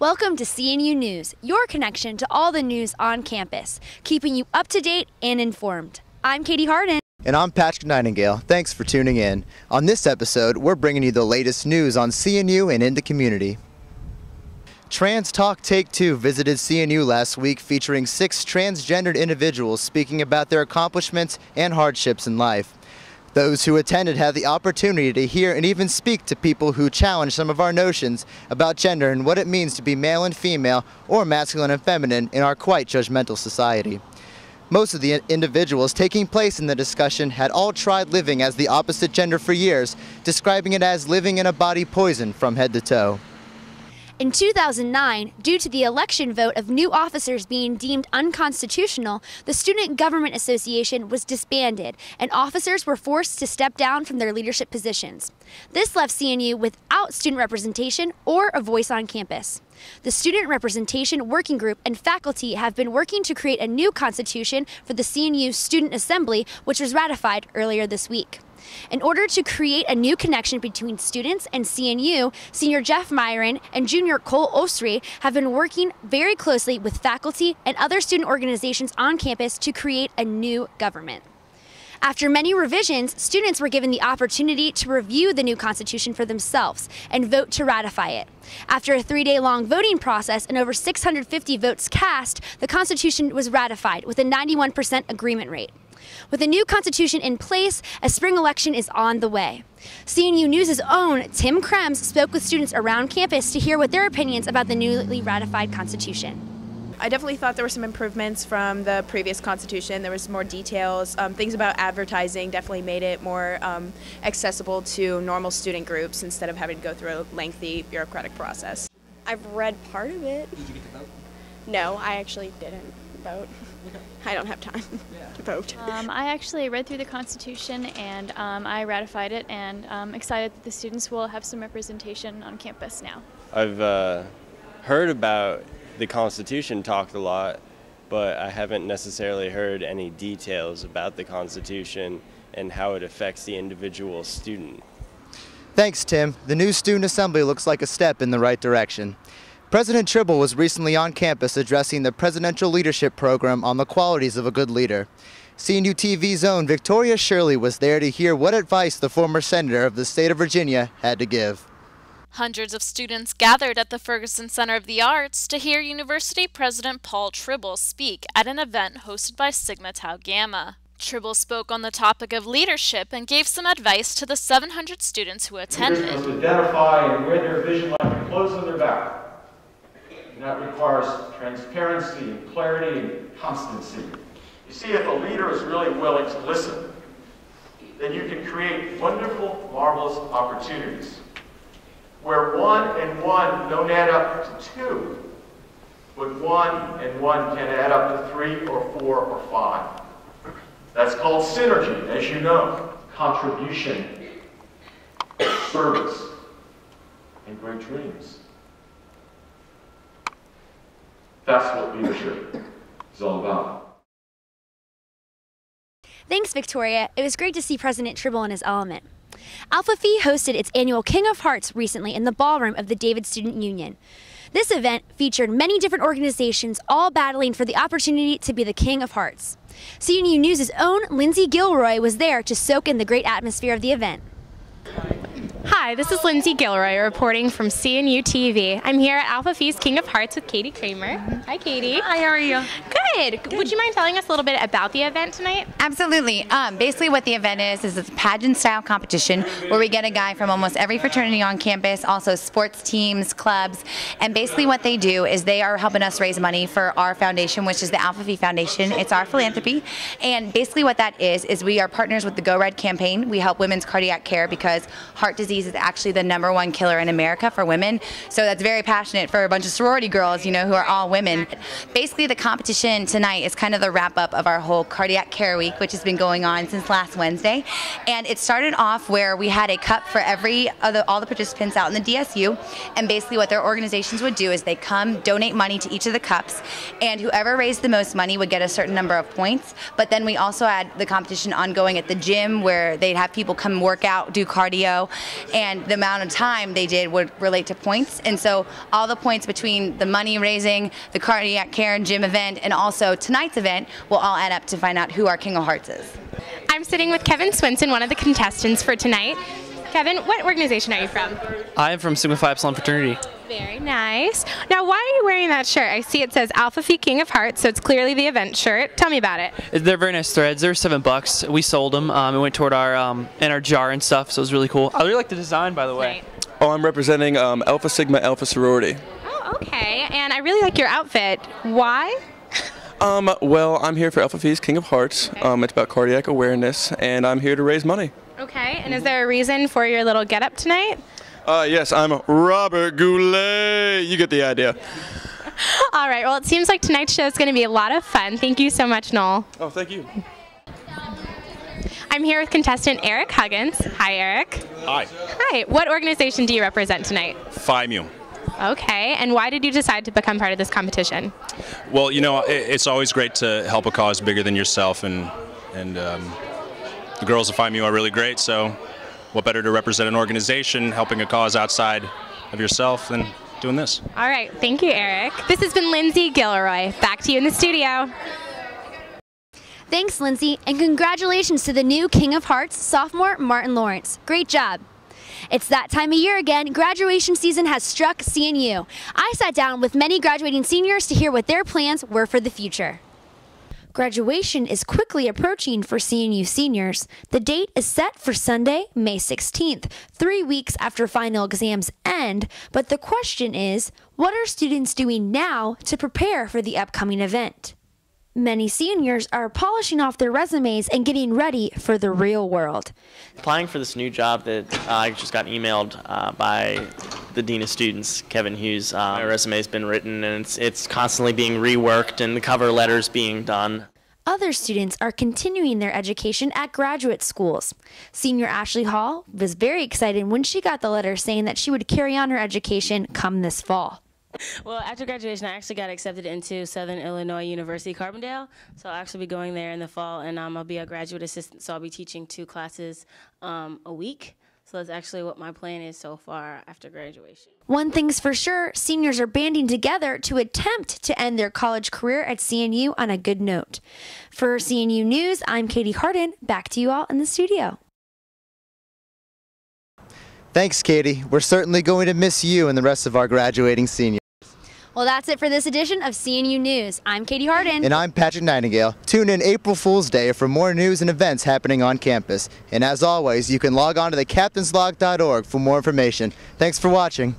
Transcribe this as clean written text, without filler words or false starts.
Welcome to CNU News, your connection to all the news on campus, keeping you up to date and informed. I'm Katie Harden. And I'm Patrick Nightingale. Thanks for tuning in. On this episode, we're bringing you the latest news on CNU and in the community. Trans Talk Take 2 visited CNU last week, featuring 6 transgendered individuals speaking about their accomplishments and hardships in life. Those who attended had the opportunity to hear and even speak to people who challenge some of our notions about gender and what it means to be male and female or masculine and feminine in our quite judgmental society. Most of the individuals taking place in the discussion had all tried living as the opposite gender for years, describing it as living in a body poison from head to toe. In 2009, due to the election vote of new officers being deemed unconstitutional, the Student Government Association was disbanded and officers were forced to step down from their leadership positions. This left CNU without student representation or a voice on campus. The Student Representation Working Group and faculty have been working to create a new constitution for the CNU Student Assembly, which was ratified earlier this week. In order to create a new connection between students and CNU, Senior Jeff Myron and Junior Cole Osri have been working very closely with faculty and other student organizations on campus to create a new government. After many revisions, students were given the opportunity to review the new constitution for themselves and vote to ratify it. After a 3-day-long voting process and over 650 votes cast, the constitution was ratified with a 91% agreement rate. With a new constitution in place, a spring election is on the way. CNU News' own Tim Krems spoke with students around campus to hear what their opinions about the newly ratified constitution. I definitely thought there were some improvements from the previous constitution. There was more details. Things about advertising definitely made it more accessible to normal student groups instead of having to go through a lengthy bureaucratic process. I've read part of it. Did you get to vote? No, I actually didn't vote. I don't have time to vote. I actually read through the Constitution and I ratified it, and I'm excited that the students will have some representation on campus now. I've heard about the Constitution talked a lot, but I haven't necessarily heard any details about the Constitution and how it affects the individual student. Thanks, Tim. The new Student Assembly looks like a step in the right direction. President Tribble was recently on campus addressing the Presidential Leadership Program on the qualities of a good leader. CNU TV's own Victoria Shirley was there to hear what advice the former senator of the state of Virginia had to give. Hundreds of students gathered at the Ferguson Center of the Arts to hear University President Paul Tribble speak at an event hosted by Sigma Tau Gamma. Tribble spoke on the topic of leadership and gave some advice to the 700 students who attended. Leaders must identify and wear their vision like the clothes on their back. And that requires transparency and clarity and constancy. You see, if a leader is really willing to listen, then you can create wonderful, marvelous opportunities where 1 and 1 don't add up to 2, but 1 and 1 can add up to 3 or 4 or 5. That's called synergy, as you know, contribution, service, and great dreams. That's what leadership is all about. Thanks, Victoria. It was great to see President Tribble in his element. Alpha Phi hosted its annual King of Hearts recently in the ballroom of the David Student Union. This event featured many different organizations all battling for the opportunity to be the King of Hearts. CNU News' own Lindsay Gilroy was there to soak in the great atmosphere of the event. Hi, this is Lindsay Gilroy reporting from CNU TV. I'm here at Alpha Phi's King of Hearts with Katie Kramer. Hi, Katie. Hi, how are you? Good. Would you mind telling us a little bit about the event tonight? Absolutely. Basically what the event is a pageant-style competition where we get a guy from almost every fraternity on campus, also sports teams, clubs, and basically what they do is they are helping us raise money for our foundation, which is the Alpha Phi Foundation. It's our philanthropy, and basically what that is we are partners with the Go Red campaign. We help women's cardiac care because heart disease is actually the #1 killer in America for women, so that's very passionate for a bunch of sorority girls, you know, who are all women. Basically the competition tonight is kind of the wrap-up of our whole cardiac care week, which has been going on since last Wednesday, and it started off where we had a cup for all the participants out in the DSU, and basically what their organizations would do is they come donate money to each of the cups, and whoever raised the most money would get a certain number of points. But then we also had the competition ongoing at the gym where they'd have people come work out, do cardio, and the amount of time they did would relate to points. And so all the points between the money raising, the cardiac care and gym event, and also tonight's event will all add up to find out who our King of Hearts is. I'm sitting with Kevin Swinson, one of the contestants for tonight. Kevin, what organization are you from? I am from Sigma Phi Epsilon fraternity. Very nice. Now, why are you wearing that shirt? I see it says Alpha Phi King of Hearts, so it's clearly the event shirt. Tell me about it. They're very nice threads. They're $7. We sold them. It went toward our in our jar and stuff, so it was really cool. I really like the design, by the way. Right. Oh, I'm representing Alpha Sigma Alpha sorority. Oh, okay. And I really like your outfit. Why? Well, I'm here for Alpha Phi's King of Hearts. Okay. It's about cardiac awareness, and I'm here to raise money. Okay. And is there a reason for your little getup tonight? Yes, I'm Robert Goulet. You get the idea. All right. Well, it seems like tonight's show is going to be a lot of fun. Thank you so much, Noel. Oh, thank you. I'm here with contestant Eric Huggins. Hi, Eric. Hi. Hi. What organization do you represent tonight? Phi Mu. Okay. And why did you decide to become part of this competition? Well, you know, it's always great to help a cause bigger than yourself, and the girls of Phi Mu are really great, so what better to represent an organization helping a cause outside of yourself than doing this? All right. Thank you, Eric. This has been Lindsay Gilroy. Back to you in the studio. Thanks, Lindsay, and congratulations to the new King of Hearts, sophomore Martin Lawrence. Great job. It's that time of year again. Graduation season has struck CNU. I sat down with many graduating seniors to hear what their plans were for the future. Graduation is quickly approaching for CNU seniors. The date is set for Sunday, May 16th, 3 weeks after final exams end. But the question is, what are students doing now to prepare for the upcoming event? Many seniors are polishing off their resumes and getting ready for the real world. Applying for this new job that I just got emailed by the Dean of Students, Kevin Hughes. My resume's been written and it's constantly being reworked and the cover letters being done. Other students are continuing their education at graduate schools. Senior Ashley Hall was very excited when she got the letter saying that she would carry on her education come this fall. Well, after graduation, I actually got accepted into Southern Illinois University, Carbondale. So I'll actually be going there in the fall, and I'll be a graduate assistant, so I'll be teaching 2 classes a week. So that's actually what my plan is so far after graduation. One thing's for sure, seniors are banding together to attempt to end their college career at CNU on a good note. For CNU News, I'm Katie Harden. Back to you all in the studio. Thanks, Katie. We're certainly going to miss you and the rest of our graduating seniors. Well, that's it for this edition of CNU News. I'm Katie Harden. And I'm Patrick Nightingale. Tune in April Fool's Day for more news and events happening on campus. And as always, you can log on to thecaptainslog.org for more information. Thanks for watching.